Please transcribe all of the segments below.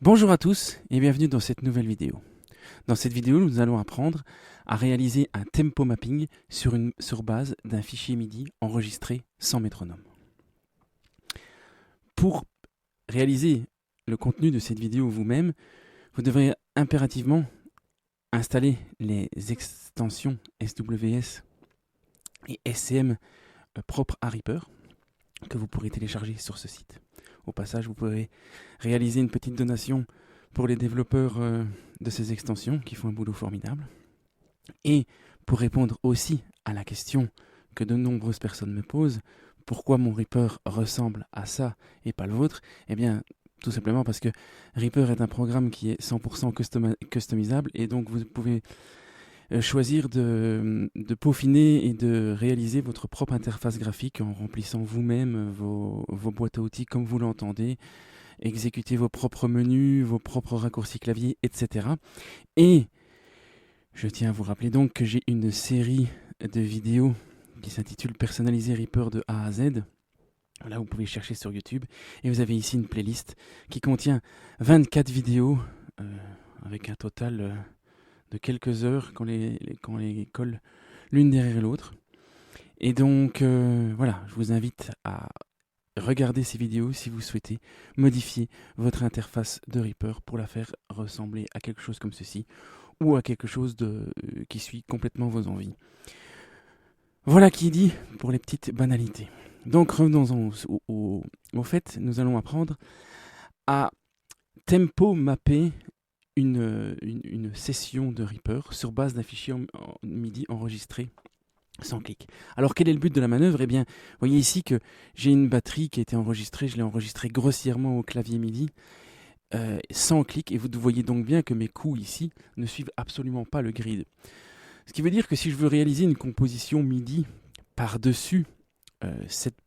Bonjour à tous et bienvenue dans cette nouvelle vidéo. Dans cette vidéo, nous allons apprendre à réaliser un tempo mapping sur base d'un fichier MIDI enregistré sans métronome. Pour réaliser le contenu de cette vidéo vous-même, vous devrez impérativement installer les extensions SWS et SCM propres à Reaper que vous pourrez télécharger sur ce site. Au passage, vous pourrez réaliser une petite donation pour les développeurs de ces extensions qui font un boulot formidable. Et pour répondre aussi à la question que de nombreuses personnes me posent, pourquoi mon Reaper ressemble à ça et pas le vôtre? Eh bien, tout simplement parce que Reaper est un programme qui est 100% customisable et donc vous pouvez choisir de peaufiner et de réaliser votre propre interface graphique en remplissant vous-même vos boîtes à outils comme vous l'entendez, exécuter vos propres menus, vos propres raccourcis clavier, etc. Et je tiens à vous rappeler donc que j'ai une série de vidéos qui s'intitule Personnaliser Reaper de A à Z. Là, vous pouvez chercher sur YouTube et vous avez ici une playlist qui contient 24 vidéos avec un total de quelques heures quand les colle l'une derrière l'autre. Et donc, voilà, je vous invite à regarder ces vidéos si vous souhaitez modifier votre interface de Reaper pour la faire ressembler à quelque chose comme ceci ou à quelque chose qui suit complètement vos envies. Voilà qui est dit pour les petites banalités. Donc revenons au fait, nous allons apprendre à tempo mapper une session de Reaper sur base d'un fichier MIDI enregistré sans clic. Alors quel est le but de la manœuvre? Eh bien, vous voyez ici que j'ai une batterie qui a été enregistrée, je l'ai enregistrée grossièrement au clavier MIDI, sans clic, et vous voyez donc bien que mes coups ici ne suivent absolument pas le grid. Ce qui veut dire que si je veux réaliser une composition MIDI par-dessus cette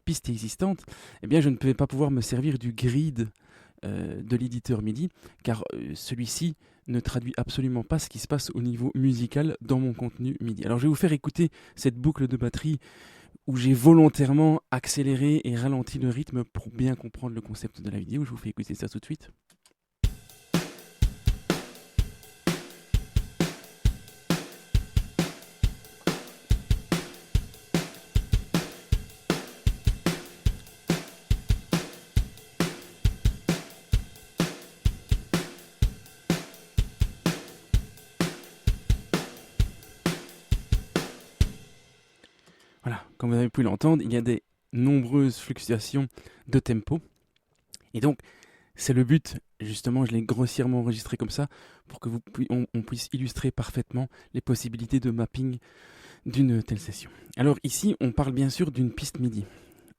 piste existante, eh bien je ne vais pas pouvoir me servir du grid de l'éditeur MIDI, car celui-ci ne traduit absolument pas ce qui se passe au niveau musical dans mon contenu MIDI. Alors je vais vous faire écouter cette boucle de batterie où j'ai volontairement accéléré et ralenti le rythme pour bien comprendre le concept de la vidéo. Je vous fais écouter ça tout de suite. Voilà, comme vous avez pu l'entendre, il y a des nombreuses fluctuations de tempo. Et donc, c'est le but, justement, je l'ai grossièrement enregistré comme ça, pour que on puisse illustrer parfaitement les possibilités de mapping d'une telle session. Alors ici, on parle bien sûr d'une piste MIDI.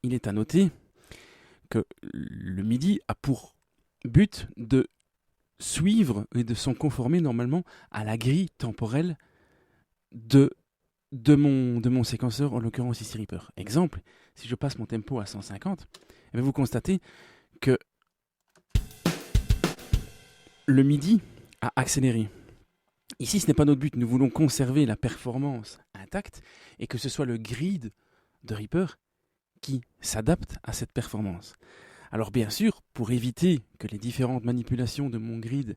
Il est à noter que le MIDI a pour but de suivre et de s'en conformer normalement à la grille temporelle de mon séquenceur, en l'occurrence ici Reaper. Exemple, si je passe mon tempo à 150, vous constatez que le MIDI a accéléré. Ici, ce n'est pas notre but. Nous voulons conserver la performance intacte et que ce soit le grid de Reaper qui s'adapte à cette performance. Alors bien sûr, pour éviter que les différentes manipulations de mon grid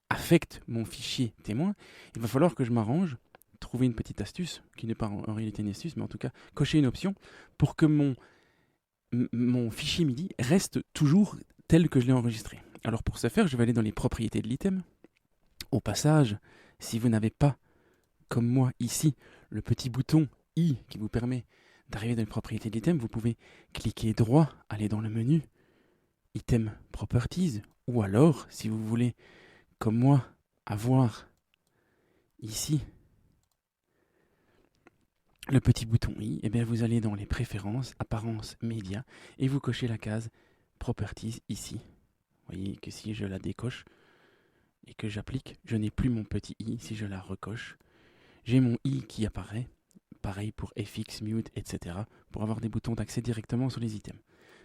affectent mon fichier témoin, il va falloir que je m'arrange, trouver une petite astuce, qui n'est pas en réalité une astuce, mais en tout cas cocher une option pour que mon fichier MIDI reste toujours tel que je l'ai enregistré. Alors pour ce faire, je vais aller dans les propriétés de l'item. Au passage, si vous n'avez pas, comme moi ici, le petit bouton I qui vous permet d'arriver dans les propriétés de l'item, vous pouvez cliquer droit, aller dans le menu Item Properties, ou alors, si vous voulez, comme moi, avoir ici le petit bouton I, et bien vous allez dans les préférences, apparence média, et vous cochez la case Properties ici. Vous voyez que si je la décoche et que j'applique, je n'ai plus mon petit I. Si je la recoche, j'ai mon I qui apparaît. Pareil pour FX, Mute, etc. pour avoir des boutons d'accès directement sur les items.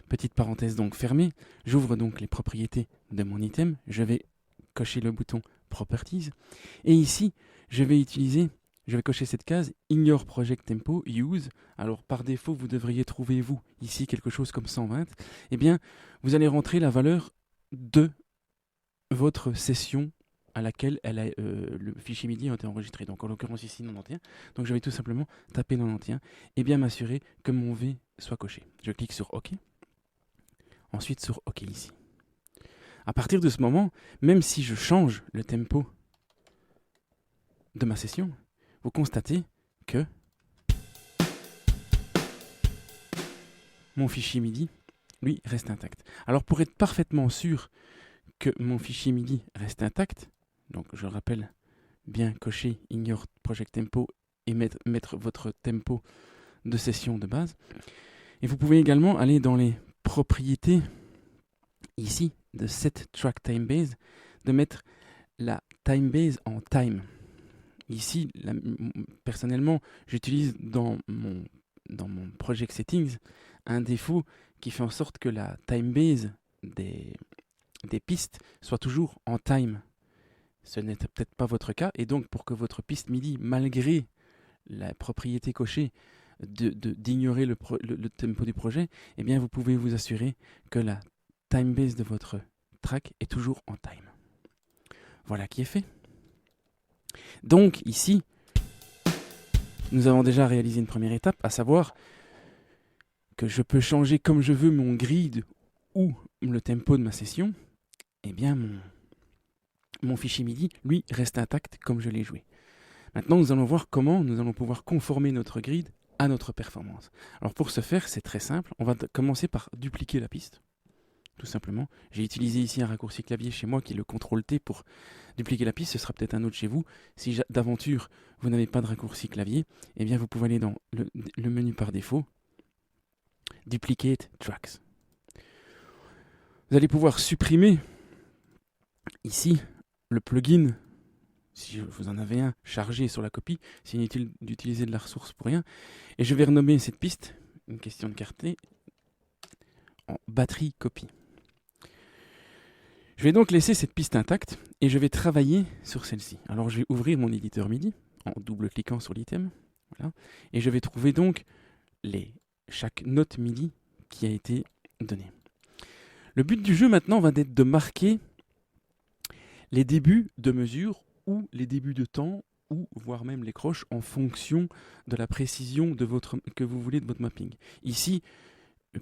Petite parenthèse donc fermée, j'ouvre donc les propriétés de mon item, je vais cocher le bouton Properties, et ici, je vais cocher cette case Ignore Project Tempo, Use. Alors par défaut, vous devriez trouver, vous, ici quelque chose comme 120. Eh bien, vous allez rentrer la valeur de votre session à laquelle le fichier MIDI a été enregistré. Donc en l'occurrence ici 91. Donc je vais tout simplement taper 91 et bien m'assurer que mon V soit coché. Je clique sur OK. Ensuite sur OK ici. À partir de ce moment, même si je change le tempo de ma session, vous constatez que mon fichier MIDI, lui, reste intact. Alors pour être parfaitement sûr que mon fichier MIDI reste intact, donc je le rappelle, bien cocher Ignore Project Tempo et mettre votre tempo de session de base. Et vous pouvez également aller dans les propriétés ici de Set Track Time Base, de mettre la time base en time. Ici, personnellement, j'utilise dans mon project settings un défaut qui fait en sorte que la time base des pistes soit toujours en time. Ce n'est peut-être pas votre cas, et donc pour que votre piste MIDI, malgré la propriété cochée d'ignorer le tempo du projet, eh bien vous pouvez vous assurer que la time base de votre track est toujours en time. Voilà qui est fait. Donc ici, nous avons déjà réalisé une première étape, à savoir que je peux changer comme je veux mon grid ou le tempo de ma session. Eh bien mon fichier MIDI, lui, reste intact comme je l'ai joué. Maintenant, nous allons voir comment nous allons pouvoir conformer notre grid à notre performance. Alors pour ce faire, c'est très simple. On va commencer par dupliquer la piste. Tout simplement. J'ai utilisé ici un raccourci clavier chez moi qui est le CTRL-T pour dupliquer la piste. Ce sera peut-être un autre chez vous. Si d'aventure, vous n'avez pas de raccourci clavier, eh bien vous pouvez aller dans le menu par défaut, Duplicate Tracks. Vous allez pouvoir supprimer ici le plugin, si vous en avez un chargé sur la copie, c'est inutile d'utiliser de la ressource pour rien. Et je vais renommer cette piste, une question de clarté, en batterie copie. Je vais donc laisser cette piste intacte et je vais travailler sur celle-ci. Alors je vais ouvrir mon éditeur MIDI en double-cliquant sur l'item. Voilà, et je vais trouver donc chaque note MIDI qui a été donnée. Le but du jeu maintenant va être de marquer les débuts de mesure ou les débuts de temps ou voire même les croches en fonction de la précision que vous voulez de votre mapping. Ici,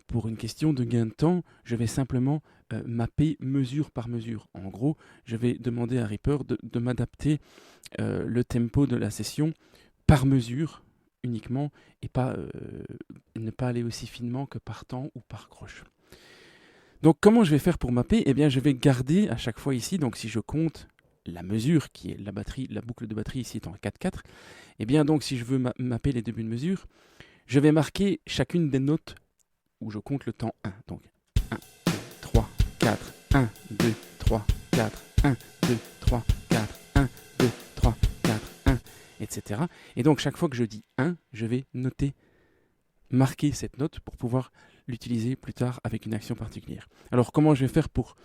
pour une question de gain de temps, je vais simplement mapper mesure par mesure. En gros, je vais demander à Reaper de m'adapter le tempo de la session par mesure uniquement et ne pas aller aussi finement que par temps ou par croche. Donc comment je vais faire pour mapper ? Eh bien je vais garder à chaque fois ici, donc si je compte la mesure qui est la boucle de batterie ici est en 4-4, eh bien donc si je veux mapper les débuts de mesure, je vais marquer chacune des notes où je compte le temps 1. Donc 1, 2, 3, 4, 1, 2, 3, 4, 1, 2, 3, 4, 1, 2, 3, 4, 1, etc. Et donc chaque fois que je dis 1, je vais marquer cette note pour pouvoir l'utiliser plus tard avec une action particulière. Alors comment je vais faire pour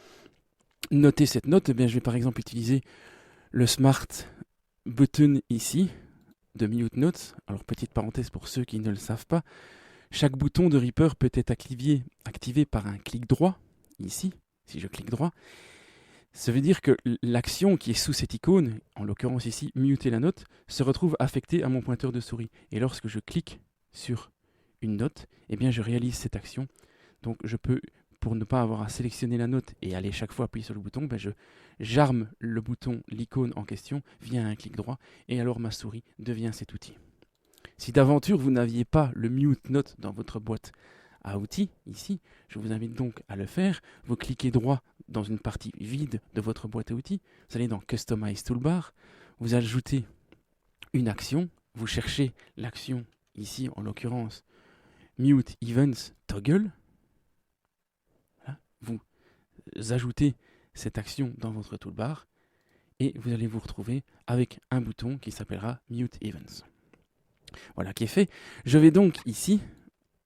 noter cette note ? Eh bien, je vais par exemple utiliser le Smart Button ici de Mute Notes. Alors petite parenthèse pour ceux qui ne le savent pas, chaque bouton de Reaper peut être activé par un clic droit ici. Si je clique droit, ça veut dire que l'action qui est sous cette icône, en l'occurrence ici, muter la note, se retrouve affectée à mon pointeur de souris. Et lorsque je clique sur une note, eh bien je réalise cette action. Donc je peux, pour ne pas avoir à sélectionner la note et aller chaque fois appuyer sur le bouton, j'arme le bouton, l'icône en question, via un clic droit, et alors ma souris devient cet outil. Si d'aventure vous n'aviez pas le mute note dans votre boîte à outils, ici, je vous invite donc à le faire. Vous cliquez droit dans une partie vide de votre boîte à outils, vous allez dans Customize Toolbar, vous ajoutez une action, vous cherchez l'action ici, en l'occurrence, Mute Events Toggle. Voilà. Vous ajoutez cette action dans votre toolbar et vous allez vous retrouver avec un bouton qui s'appellera Mute Events. Voilà qui est fait. Je vais donc ici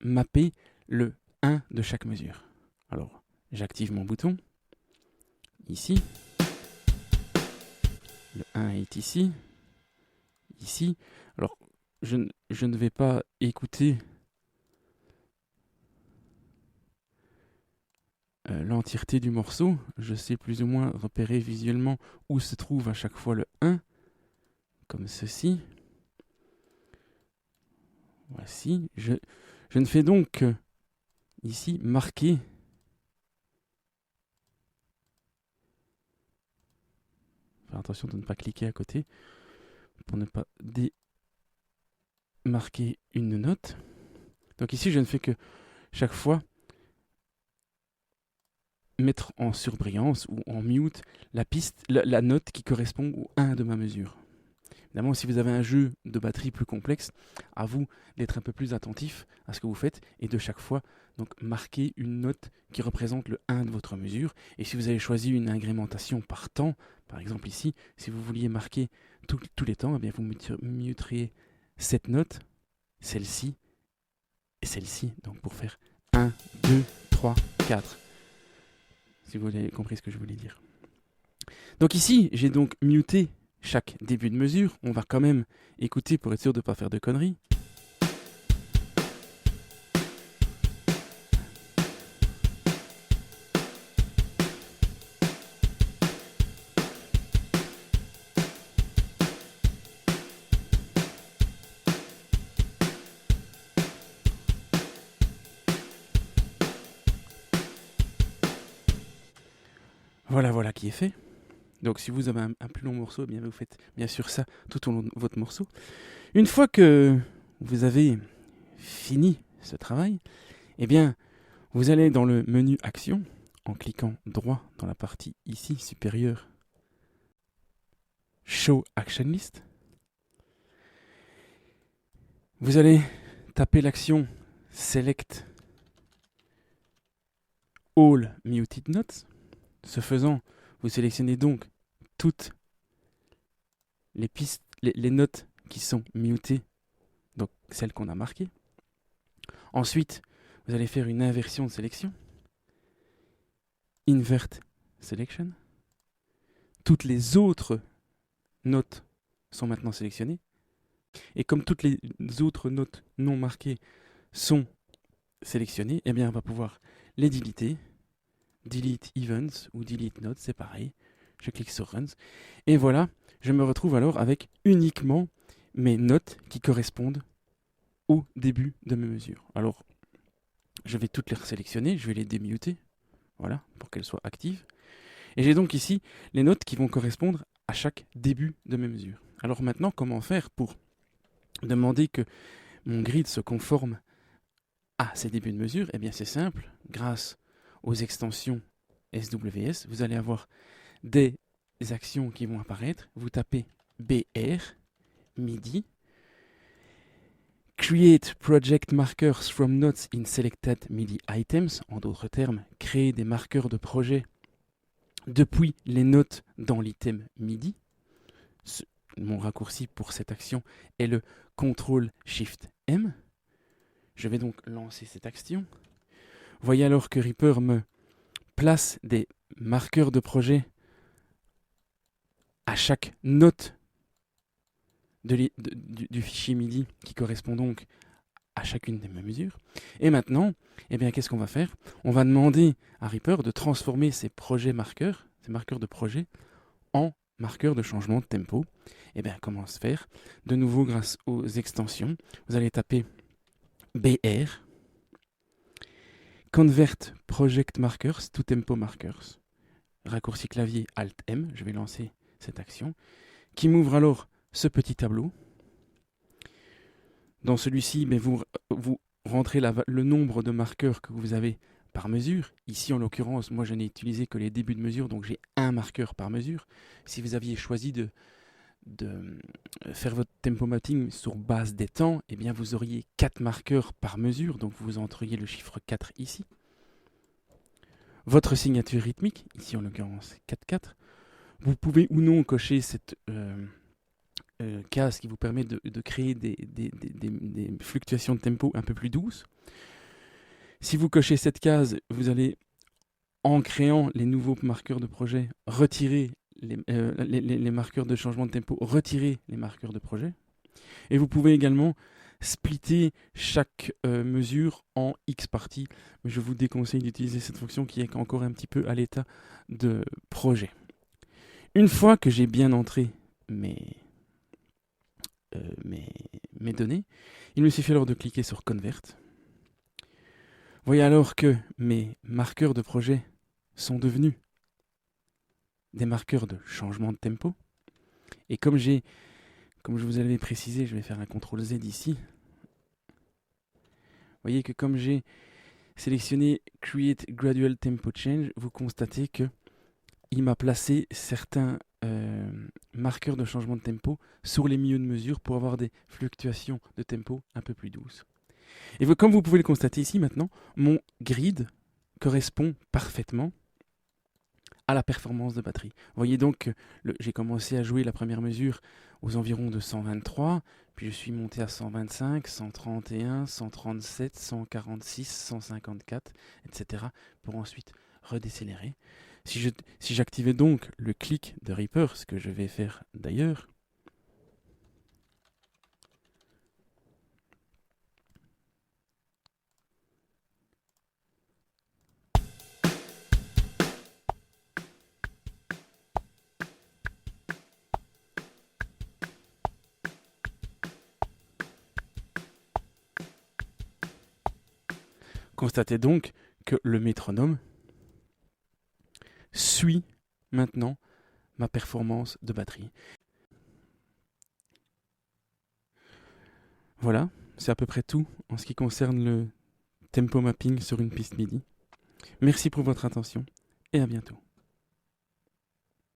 mapper le 1 de chaque mesure. Alors, j'active mon bouton. Ici. Le 1 est ici. Ici. Alors, je ne vais pas écouter l'entièreté du morceau, je sais plus ou moins repérer visuellement où se trouve à chaque fois le 1, comme ceci. Voici, je ne fais donc que ici marquer faire attention de ne pas cliquer à côté pour ne pas démarquer une note. Donc ici, je ne fais que chaque fois mettre en surbrillance ou en mute la note qui correspond au 1 de ma mesure. Évidemment, si vous avez un jeu de batterie plus complexe, à vous d'être un peu plus attentif à ce que vous faites et de chaque fois donc marquer une note qui représente le 1 de votre mesure. Et si vous avez choisi une agrémentation par temps, par exemple ici, si vous vouliez marquer tous les temps, eh bien vous muteriez cette note, celle-ci et celle-ci, donc pour faire 1, 2, 3, 4. Si vous avez compris ce que je voulais dire. Donc ici, j'ai donc muté chaque début de mesure. On va quand même écouter pour être sûr de ne pas faire de conneries. Voilà qui est fait. Donc si vous avez un plus long morceau, eh bien vous faites bien sûr ça tout au long de votre morceau. Une fois que vous avez fini ce travail, eh bien vous allez dans le menu Action en cliquant droit dans la partie ici supérieure Show Action List. Vous allez taper l'action Select All Muted Notes. Ce faisant, vous sélectionnez donc toutes les pistes, les notes qui sont mutées, donc celles qu'on a marquées. Ensuite, vous allez faire une inversion de sélection. Invert Selection. Toutes les autres notes sont maintenant sélectionnées. Et comme toutes les autres notes non marquées sont sélectionnées, eh bien on va pouvoir les deleter. Delete Events ou Delete Notes, c'est pareil. Je clique sur Runs. Et voilà, je me retrouve alors avec uniquement mes notes qui correspondent au début de mes mesures. Alors, je vais toutes les sélectionner, je vais les démuter, voilà, pour qu'elles soient actives. Et j'ai donc ici les notes qui vont correspondre à chaque début de mes mesures. Alors maintenant, comment faire pour demander que mon grid se conforme à ces débuts de mesure? Eh bien c'est simple, grâce aux extensions SWS, vous allez avoir des actions qui vont apparaître. Vous tapez BR, MIDI, Create Project Markers from Notes in Selected MIDI Items, en d'autres termes, créer des marqueurs de projet depuis les notes dans l'item MIDI. Mon raccourci pour cette action est le CTRL-SHIFT-M. Je vais donc lancer cette action. Voyez alors que Reaper me place des marqueurs de projet à chaque note du fichier MIDI qui correspond donc à chacune de mes mesures. Et maintenant, eh bien, qu'est-ce qu'on va faire? On va demander à Reaper de transformer ces marqueurs de projet, en marqueurs de changement de tempo. Eh bien, comment se faire? De nouveau, grâce aux extensions, vous allez taper BR, Convert Project Markers to Tempo Markers. Raccourci clavier Alt-M, je vais lancer cette action, qui m'ouvre alors ce petit tableau. Dans celui-ci, vous rentrez le nombre de marqueurs que vous avez par mesure. Ici, en l'occurrence, moi, je n'ai utilisé que les débuts de mesure, donc j'ai un marqueur par mesure. Si vous aviez choisi de faire votre tempo mapping sur base des temps, eh bien, vous auriez 4 marqueurs par mesure, donc vous entriez le chiffre 4 ici. Votre signature rythmique, ici en l'occurrence 4-4. Vous pouvez ou non cocher cette case qui vous permet de créer des fluctuations de tempo un peu plus douces. Si vous cochez cette case, vous allez, en créant les nouveaux marqueurs de projet, retirer les marqueurs de changement de tempo, retirer les marqueurs de projet. Et vous pouvez également splitter chaque mesure en X parties. Mais je vous déconseille d'utiliser cette fonction qui est encore un petit peu à l'état de projet. Une fois que j'ai bien entré mes données, il me suffit alors de cliquer sur Convert. Voyez alors que mes marqueurs de projet sont devenus des marqueurs de changement de tempo. Et comme je vous avais précisé, je vais faire un CTRL Z ici. Vous voyez que comme j'ai sélectionné Create Gradual Tempo Change, vous constatez que il m'a placé certains marqueurs de changement de tempo sur les milieux de mesure pour avoir des fluctuations de tempo un peu plus douces. Et comme vous pouvez le constater ici maintenant, mon grid correspond parfaitement à la performance de batterie. Vous voyez donc que j'ai commencé à jouer la première mesure aux environs de 123, puis je suis monté à 125, 131, 137, 146, 154, etc. pour ensuite redécélérer. Si j'activais donc le clic de Reaper, ce que je vais faire d'ailleurs, constatez donc que le métronome suit maintenant ma performance de batterie. Voilà, c'est à peu près tout en ce qui concerne le tempo mapping sur une piste MIDI. Merci pour votre attention et à bientôt.